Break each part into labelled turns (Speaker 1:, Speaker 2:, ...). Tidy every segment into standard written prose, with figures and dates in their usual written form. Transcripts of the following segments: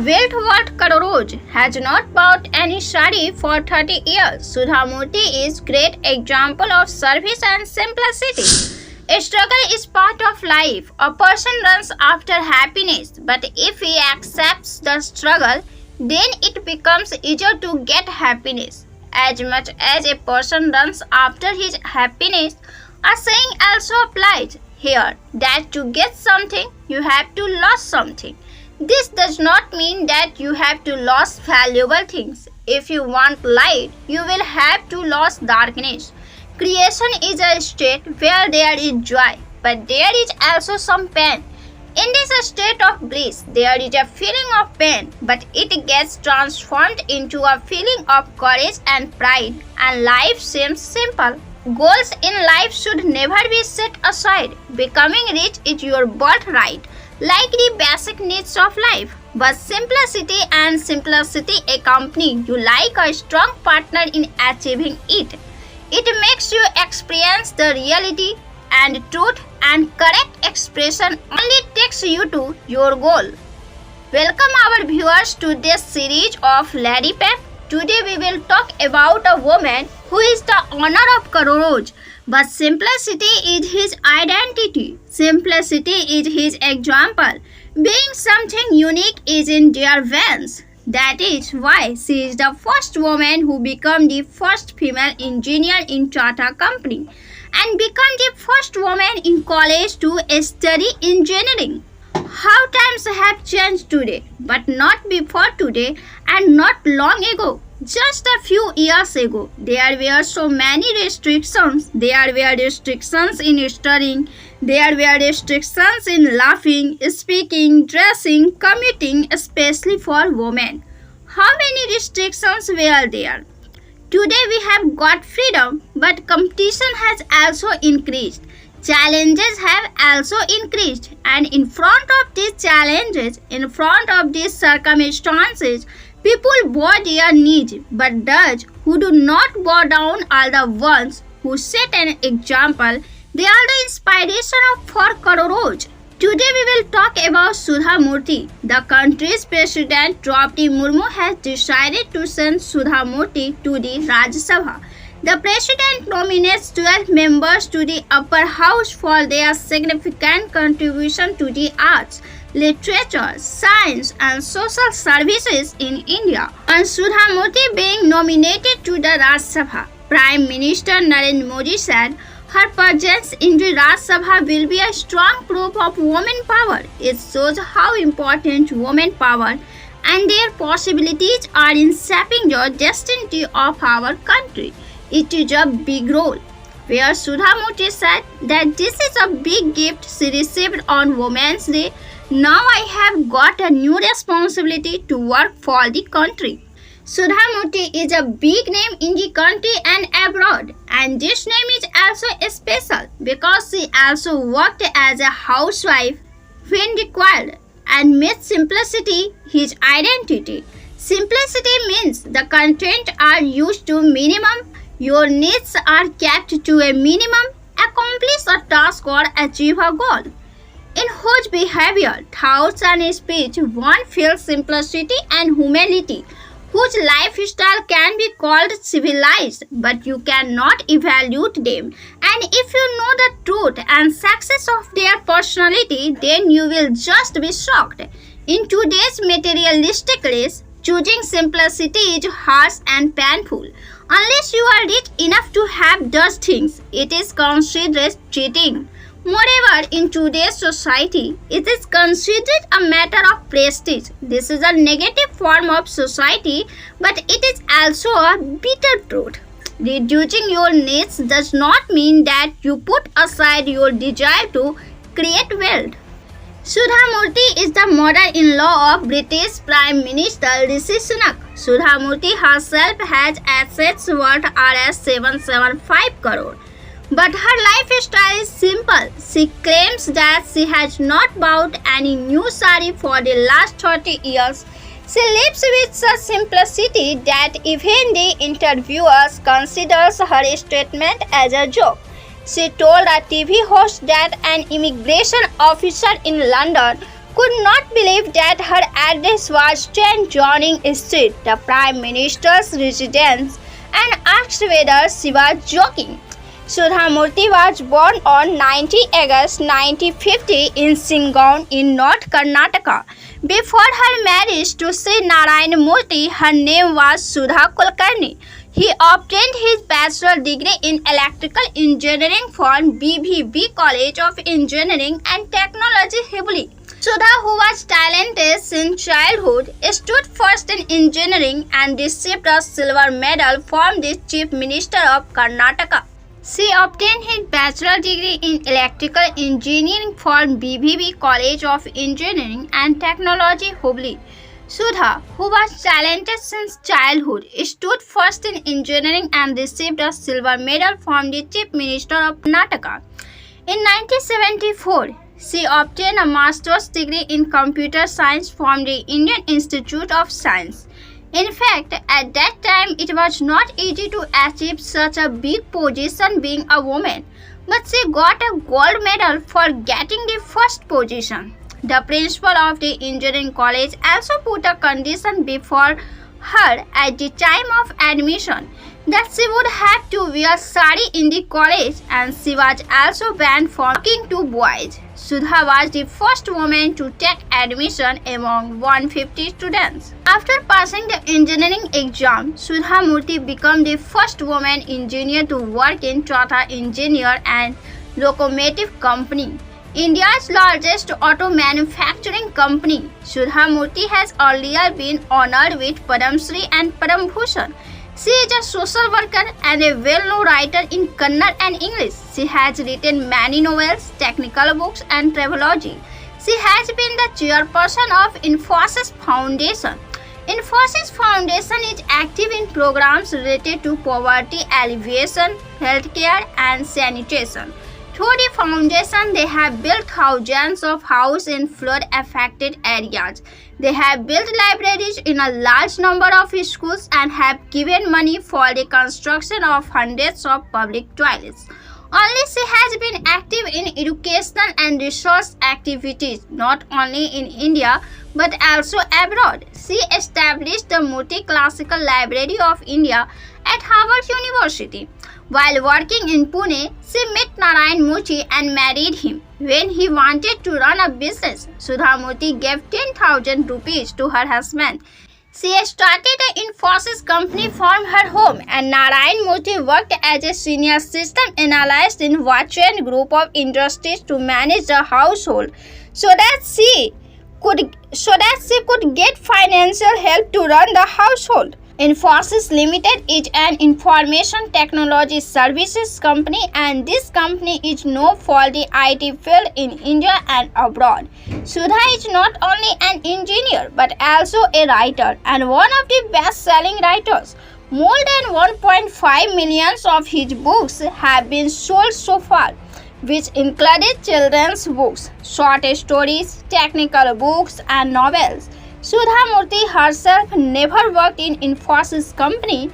Speaker 1: Wealth worth crores has not bought any saree for 30 years. Sudhamurty is great example of service and simplicity. A struggle is part of life. A person runs after happiness, but if he accepts the struggle, then it becomes easier to get happiness. As much as a person runs after his happiness, a saying also applies here that to get something, you have to lose something. This does not mean that you have to lose valuable things. If you want light, you will have to lose darkness. Creation is a state where there is joy, but there is also some pain. In this state of bliss, there is a feeling of pain, but it gets transformed into a feeling of courage and pride, and life seems simple. Goals in life should never be set aside. Becoming rich is your birthright, like the basic needs of life. But simplicity accompany you like a strong partner in achieving it. It makes you experience the reality and truth, and correct expression only takes you to your goal. Welcome our viewers to this series of Lady Pep. Today we will talk about a woman who is the owner of crores, but simplicity is his identity. Simplicity is his example. Being something unique is in their veins. That is why she is the first woman who became the first female engineer in Tata Company and became the first woman in college to study engineering. How times have changed today, but not before today and not long ago. Just a few years ago, there were so many restrictions. There were restrictions in studying. There were restrictions in laughing, speaking, dressing, commuting, especially for women. How many restrictions were there? Today we have got freedom, but competition has also increased. Challenges have also increased, and in front of these challenges, in front of these circumstances, people bow their knees, but those who do not bow down are the ones who set an example. They are the inspiration for crores. Today we will talk about Sudhamurty. The country's president Draupadi Murmu has decided to send Sudhamurty to the Rajya Sabha. The president nominates 12 members to the upper house for their significant contribution to the arts, literature, science and social services in India. On Sudhamurty being nominated to the Rajya Sabha, Prime Minister Narendra Modi said her presence in the Rajya Sabha will be a strong proof of women power. It shows how important women power and their possibilities are in shaping the destiny of our country. It is a big role, where Sudhamurty said that this is a big gift she received on Women's Day. Now I have got a new responsibility to work for the country. Sudhamurty is a big name in the country and abroad, and this name is also special because she also worked as a housewife when required and made simplicity his identity. Simplicity means the content are used to minimum, your needs are kept to a minimum, accomplish a task or achieve a goal. In whose behavior, thoughts and speech one feels simplicity and humility, whose lifestyle can be called civilized, but you cannot evaluate them. And if you know the truth and success of their personality, then you will just be shocked. In today's materialistic race, choosing simplicity is harsh and painful. Unless you are rich enough to have those things, it is considered cheating. Moreover, in today's society, it is considered a matter of prestige. This is a negative form of society, but it is also a bitter truth. Reducing your needs does not mean that you put aside your desire to create wealth. Sudhamurty is the mother-in-law of British Prime Minister Rishi Sunak. Sudhamurty herself has assets worth Rs 775 crore. But her lifestyle is simple. She claims that she has not bought any new saree for the last 30 years. She lives with such simplicity that even the interviewers considers her statement as a joke. She told a TV host that an immigration officer in London could not believe that her address was 10 Downing Street, the Prime Minister's residence, and asked whether she was joking. Sudhamurty was born on 19 August 1950 in Singaon in North Karnataka. Before her marriage to Sri Narayan Murthy, her name was Sudha Kulkarni. He obtained his bachelor degree in electrical engineering from BVB College of Engineering and Technology, Hubli. Sudha, who was talented since childhood, stood first in engineering and received a silver medal from the Chief Minister of Karnataka. She obtained his bachelor degree in electrical engineering from BVB College of Engineering and Technology, Hubli. Sudha, who was talented since childhood, stood first in engineering and received a silver medal from the Chief Minister of Karnataka. In 1974, she obtained a master's degree in computer science from the Indian Institute of Science. In fact, at that time it was not easy to achieve such a big position being a woman, but she got a gold medal for getting the first position. The principal of the engineering college also put a condition before her at the time of admission that she would have to wear saree in the college, and she was also banned from talking to boys. Sudha was the first woman to take admission among 150 students. After passing the engineering exam, Sudhamurty became the first woman engineer to work in Tata Engineer and Locomotive Company, India's largest auto manufacturing company. Sudhamurty has earlier been honored with Padma Shri and Padma Bhushan. She is a social worker and a well-known writer in Kannada and English. She has written many novels, technical books, and travelogy. She has been the chairperson of Infosys Foundation. Infosys Foundation is active in programs related to poverty alleviation, healthcare, and sanitation. Through the foundation, they have built thousands of houses in flood-affected areas. They have built libraries in a large number of schools and have given money for the construction of hundreds of public toilets. Only she has been active in educational and research activities not only in India but also abroad. She established the Murthy Classical Library of India at Harvard University. While working in Pune, she met Narayan Murthy and married him. When he wanted to run a business, Sudhamurty gave 10,000 rupees to her husband. She started the Infosys company from her home, and Narayan Murthy worked as a senior system analyst in Vachuan Group of Industries to manage the household so that she could get financial help to run the household. Infosys Limited is an information technology services company, and this company is known for the IT field in India and abroad. Sudha is not only an engineer but also a writer and one of the best-selling writers. More than 1.5 million of his books have been sold so far, which included children's books, short stories, technical books, and novels. Sudhamurty herself never worked in Infosys company,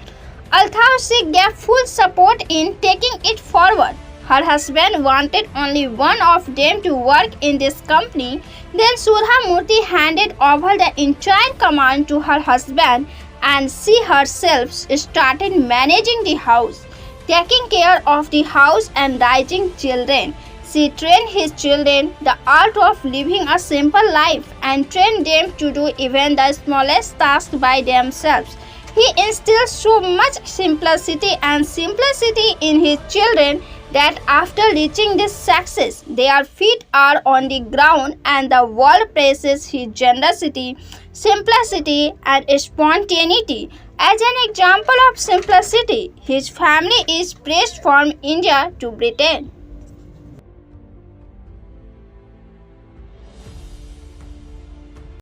Speaker 1: although she gave full support in taking it forward. Her husband wanted only one of them to work in this company. Then Sudhamurty handed over the entire command to her husband, and she herself started managing the house, taking care of the house and raising children. She trained his children the art of living a simple life and trained them to do even the smallest tasks by themselves. He instilled so much simplicity in his children that after reaching this success, their feet are on the ground and the world praises his generosity, simplicity, and spontaneity. As an example of simplicity, his family is praised from India to Britain.